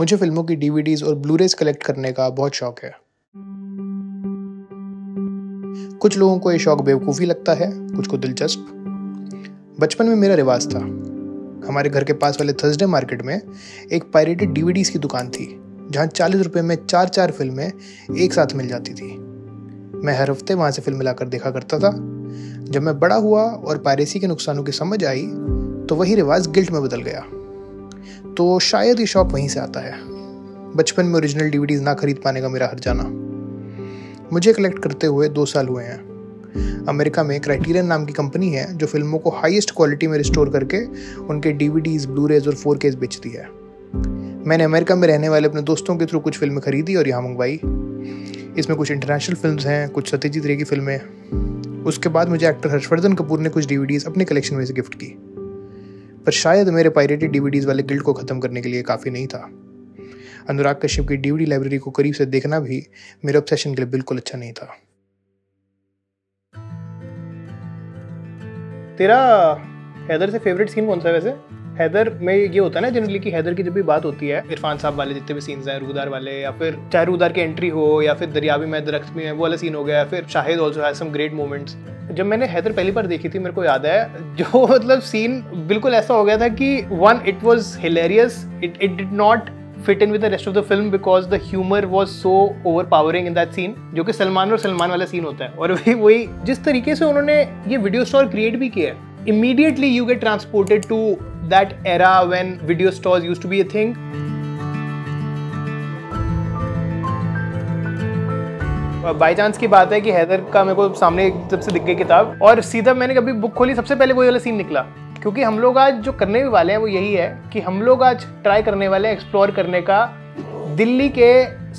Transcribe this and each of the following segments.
मुझे फिल्मों की डीवीडीज और ब्लूरेज कलेक्ट करने का बहुत शौक है। कुछ लोगों को ये शौक बेवकूफ़ी लगता है, कुछ को दिलचस्प। बचपन में मेरा रिवाज था। हमारे घर के पास वाले थर्सडे मार्केट में एक पायरेटेड डीवीडीज की दुकान थी, जहाँ 40 रुपये में 4 फिल्में एक साथ मिल जाती थी। मैं हर हफ्ते वहाँ से फिल्म लाकर देखा करता था। जब मैं बड़ा हुआ और पायरेसी के नुकसानों की समझ आई तो वही रिवाज गिल्ट में बदल गया। तो शायद ये शौक वहीं से आता है। बचपन में ओरिजिनल डीवीडीज ना खरीद पाने का मेरा हर्जाना। मुझे कलेक्ट करते हुए 2 साल हुए हैं। अमेरिका में क्राइटेरियन नाम की कंपनी है जो फिल्मों को हाईएस्ट क्वालिटी में रिस्टोर करके उनके डीवीडीज, ब्लूरेज और 4Ks बेचती है। मैंने अमेरिका में रहने वाले अपने दोस्तों के थ्रू कुछ फिल्में खरीदी और यहाँ मंगवाई। इसमें कुछ इंटरनेशनल फिल्म्स हैं, कुछ सत्यजीत रे की फिल्में। उसके बाद मुझे एक्टर हर्षवर्धन कपूर ने कुछ डीवीडीज अपने कलेक्शन में से गिफ्ट की। पर शायद मेरे पायरेटेड डीवीडीज वाले गिल्ट को ख़त्म करने के लिए काफ़ी नहीं था। अनुराग कश्यप की डीवीडी लाइब्रेरी को करीब से देखना भी मेरे ऑब्सेशन के लिए बिल्कुल अच्छा नहीं था। तेरा हैदर से फेवरेट सीन कौन सा है वैसे? हैदर में ये होता है ना जनरली कि हैदर की जब भी बात होती है, इरफान साहब वाले जितने भी सीन्स हैं, रूदार वाले, या फिर चाहे रूदार की एंट्री हो, या फिर दरियावी में दरख्त में वो वाला सीन हो गया, या फिर Shahid also has some great moments. जब मैंने हैदर पहली बार देखी थी, मेरे को याद है जो मतलब सीन बिल्कुल ऐसा हो गया था कि one, it was hilarious, it did not fit in with the rest of the film because the humor was so overpowering in that scene, जो कि सलमान और सलमान वाला सीन होता है। और वही जिस तरीके से उन्होंने ये वीडियो स्टोर क्रिएट भी किया है, immediately you get transported to that era when video stores used to be a thing. By chance की बात है कि हैदर का मेरे को सामने जब से दिख गई किताब और सीधा मैंने कभी बुक खोली, सबसे पहले वही वाला सीन निकला। क्योंकि हम लोग आज जो करने भी वाले हैं वो यही है कि हम लोग आज ट्राई करने वाले हैं एक्सप्लोर करने का दिल्ली के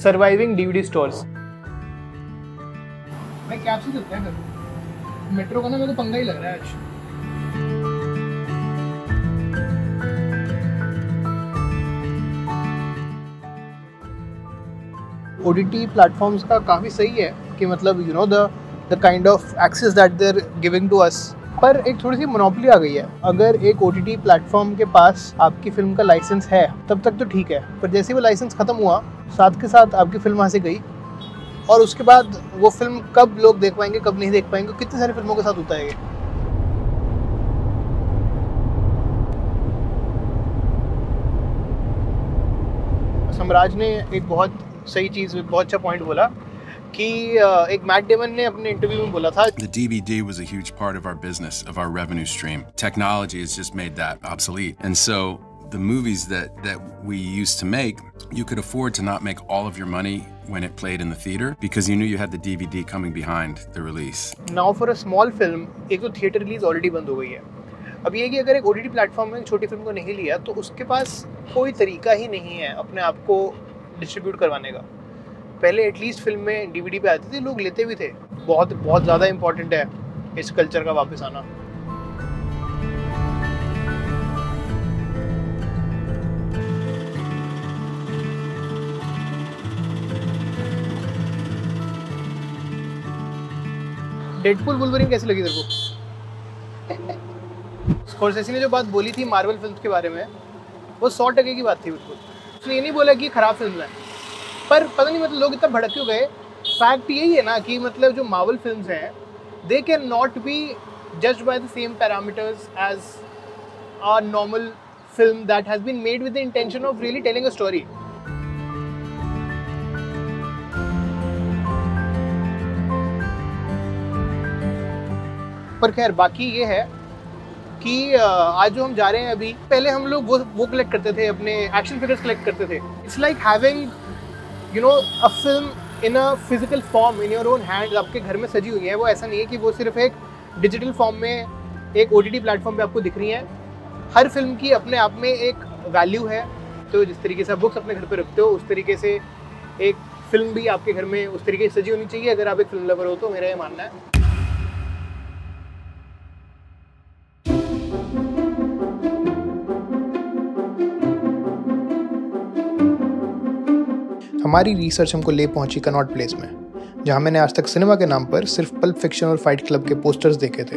सर्वाइविंग डीवीडी स्टोर्स। भाई क्या आपसे चलता है मेट्रो का ना, मेरे को पंगा ही लग रहा है आज। ओटीटी प्लेटफॉर्म्स का काफ़ी सही है कि मतलब you know the kind of access that they are giving to us, पर एक थोड़ी सी मोनोपोली आ गई है। अगर एक ओटीटी प्लेटफॉर्म के पास आपकी फिल्म का लाइसेंस है तब तक तो ठीक है, पर जैसे ही वो लाइसेंस ख़त्म हुआ, साथ के साथ आपकी फिल्म वहाँ से गई और उसके बाद वो फिल्म कब लोग देख पाएंगे, कब नहीं देख पाएंगे, कितनी सारी फिल्मों के साथ होता है ये। सम्राज ने एक बहुत सही चीज़, बहुत अच्छा पॉइंट बोला कि एक मैट डेमन ने अपने इंटरव्यू में बोला था, The DVD was a huge part of our business, of our revenue stream. Technology has just made that obsolete. And so the movies that we used to make, you could afford to not make all of your money when it played in the theater because you knew you had the DVD coming behind the release. Now for a small film, एक तो theatre release already बंद हो गई है। अब ये कि अगर एक ओटीटी प्लेटफॉर्म में छोटी फिल्म को नहीं लिया तो उसके पास कोई तरीका ही नहीं है अपने आप को डिस्ट्रीब्यूट करवाने का। पहले एटलीस्ट फिल्म में डीवीडी पे आती थी, लोग लेते भी थे। बहुत बहुत ज़्यादा इम्पोर्टेंट है इस कल्चर का वापस आना। डेडपूल वुल्वरीन कैसी लगी तेरे को? स्कॉर्सेसी ने जो बात बोली थी मार्वल फिल्म्स के बारे में, वो 100% की बात थी बिल्कुल। उसने ये नहीं बोला कि खराब फिल्म है, पर पता नहीं मतलब लोग इतना भड़क क्यों गए। फैक्ट यही है ना कि मतलब जो मार्वल फिल्म्स हैं, they can not be judged by the same parameters as a normal film that has been made with the intention of really telling a story. पर खैर बाकी ये है कि आज जो हम जा रहे हैं अभी, पहले हम लोग वो कलेक्ट करते थे, अपने एक्शन फिगर्स कलेक्ट करते थे। It's like having you know a film in a physical form in your own hand, आपके घर में सजी हुई है। वो ऐसा नहीं है कि वो सिर्फ एक डिजिटल फॉर्म में एक ओटीटी प्लेटफॉर्म पे आपको दिख रही है। हर फिल्म की अपने आप में एक वैल्यू है। तो जिस तरीके से आप बुक्स अपने घर पे रखते हो, उस तरीके से एक फिल्म भी आपके घर में उस तरीके से सजी होनी चाहिए, अगर आप एक फिल्म लवर हो तो, मेरा ये मानना है। हमारी रिसर्च हमको ले पहुंची कनॉट प्लेस में, जहां मैंने आज तक सिनेमा के नाम पर सिर्फ पल्प फिक्शन और फाइट क्लब के पोस्टर्स देखे थे।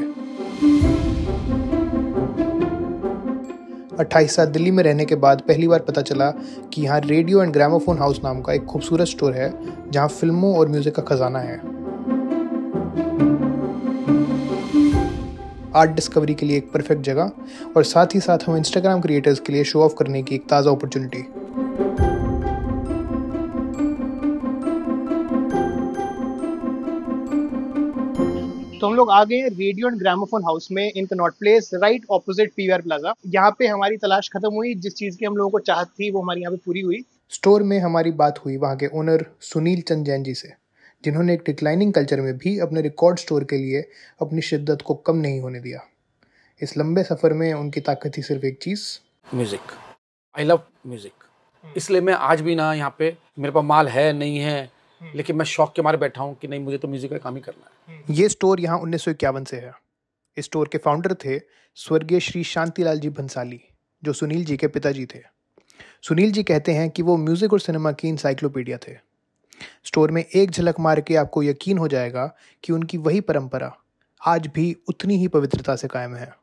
28 साल दिल्ली में रहने के बाद पहली बार पता चला कि यहाँ रेडियो एंड ग्रामोफोन हाउस नाम का एक खूबसूरत स्टोर है जहाँ फिल्मों और म्यूजिक का खजाना है। आर्ट डिस्कवरी के लिए एक परफेक्ट जगह और साथ ही साथ हम इंस्टाग्राम क्रिएटर्स के लिए शो ऑफ करने की एक ताज़ा अपॉर्चुनिटी। तो हम लोग आ गए रेडियो एंड ग्रामोफोन हाउस में in Connaught Place, right opposite PVR Plaza. यहाँ पे हमारी तलाश खत्म हुई, जिस चीज़ की हम लोगों को चाहत थी वो हमारी यहाँ पे पूरी हुई। स्टोर में हमारी बात हुई वहाँ के ओनर सुनील चंद जैन जी से, जिन्होंने एक डिक्लाइनिंग कल्चर में भी अपने रिकॉर्ड स्टोर के लिए अपनी शिद्दत को कम नहीं होने दिया। इस लंबे सफ़र में उनकी ताकत थी सिर्फ एक चीज़, म्यूज़िक। आई लव म्यूज़िक, इसलिए मैं आज भी ना यहाँ पे मेरे पास माल है नहीं है, लेकिन मैं शौक के मारे बैठा हूँ कि नहीं मुझे तो म्यूज़िक का काम ही करना है। ये स्टोर यहाँ 1951 से है। इस स्टोर के फाउंडर थे स्वर्गीय श्री शांतिलाल जी भंसाली, जो सुनील जी के पिताजी थे। सुनील जी कहते हैं कि वो म्यूज़िक और सिनेमा की इंसाइक्लोपीडिया थे। स्टोर में एक झलक मार के आपको यकीन हो जाएगा कि उनकी वही परंपरा आज भी उतनी ही पवित्रता से कायम है।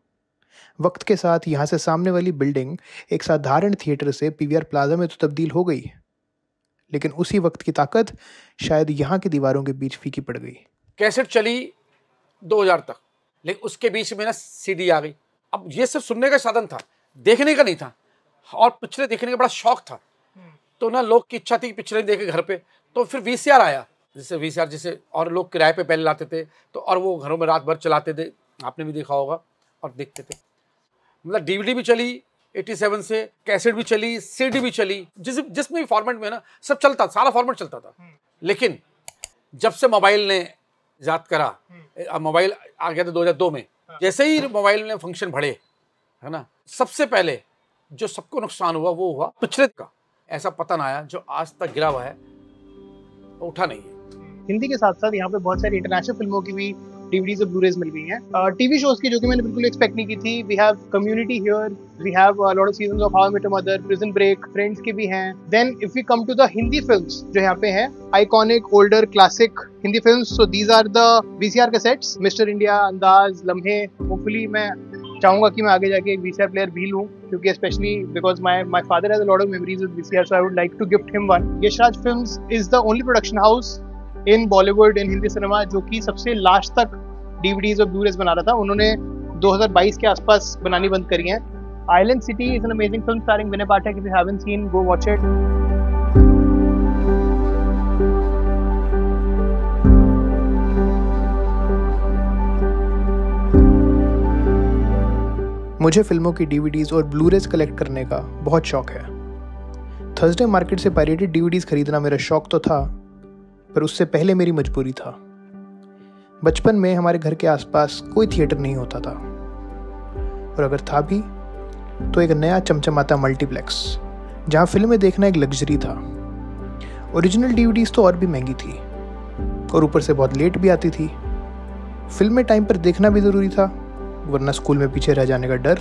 वक्त के साथ यहाँ से सामने वाली बिल्डिंग एक साधारण थिएटर से पीवीआर प्लाजा में तो तब्दील हो गई, लेकिन उसी वक्त की ताकत शायद यहाँ की दीवारों के बीच फीकी पड़ गई। कैसेट चली 2000 तक, लेकिन उसके बीच में ना सीडी आ गई। अब ये सिर्फ सुनने का साधन था, देखने का नहीं था, और पिक्चरें देखने का बड़ा शौक था। तो ना लोग की इच्छा थी कि पिक्चरें देखे घर पे, तो फिर वीसीआर आया। जैसे और लोग किराए पे पहले लाते थे, तो और वो घरों में रात भर चलाते थे, आपने भी देखा होगा, और देखते थे। मतलब डीवीडी भी चली 87 से, कैसेट भी चली, सीडी भी चली, जिसमें भी फॉर्मेट में ना सब चलता, सारा फॉर्मेट चलता था। लेकिन जब से मोबाइल ने इजाद करा, मोबाइल आ गया था 2002 में, जैसे ही मोबाइल ने फंक्शन बढ़े, है ना, सबसे पहले जो सबको नुकसान हुआ वो हुआ पिक्चर का। ऐसा पतन आया जो आज तक गिरा हुआ है, उठा नहीं है। हिंदी के साथ साथ यहाँ पे बहुत सारी इंटरनेशनल फिल्मों की भी डीवीडीज और ब्लूरेज मिल गई हैं। टीवी शोज की, जो कि मैंने बिल्कुल एक्सपेक्ट नहीं की थी। We have community here, we have a lot of seasons of how I met your mother, prison break, friends की भी हैं। Then if we come to the Hindi films जो यहाँ पे हैं, iconic older classic Hindi films, so these are the VCR cassettes, mister India, Andaz, Lamhe. Hopefully मैं चाहूंगा कि मैं आगे जाके एक वीसीआर प्लेयर भी लूं, क्योंकि specially because my father has a lot of memories with VCR, so I would like to gift him one. Yash Raj films is the only production house in Bollywood, in Hindi cinema, जो कि सबसे last तक DVDs और ब्लूरेज बना रहा था। उन्होंने 2022 के आसपास बनानी बंद करी हैं। Island city is an amazing film starring Vinay Pathak. If you haven't seen, go watch it. मुझे फिल्मों की डीवीडीज और ब्लूरेज कलेक्ट करने का बहुत शौक है। थर्सडे मार्केट से पायरेटेड डीवीडीज खरीदना मेरा शौक तो था, पर उससे पहले मेरी मजबूरी था। बचपन में हमारे घर के आसपास कोई थिएटर नहीं होता था, और अगर था भी तो एक नया चमचमाता मल्टीप्लेक्स, जहाँ फिल्में देखना एक लग्जरी था। ओरिजिनल डीवीडीज तो और भी महंगी थी, और ऊपर से बहुत लेट भी आती थी। फिल्में टाइम पर देखना भी ज़रूरी था, वरना स्कूल में पीछे रह जाने का डर।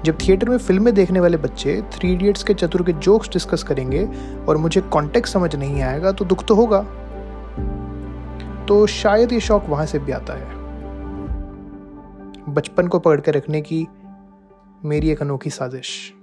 जब थिएटर में फिल्में देखने वाले बच्चे 3 इडियट्स के चतुर के जोक्स डिस्कस करेंगे और मुझे कॉन्टेक्स्ट समझ नहीं आएगा तो दुख तो होगा। तो शायद ये शौक वहाँ से भी आता है। बचपन को पकड़ के रखने की मेरी एक अनोखी साजिश।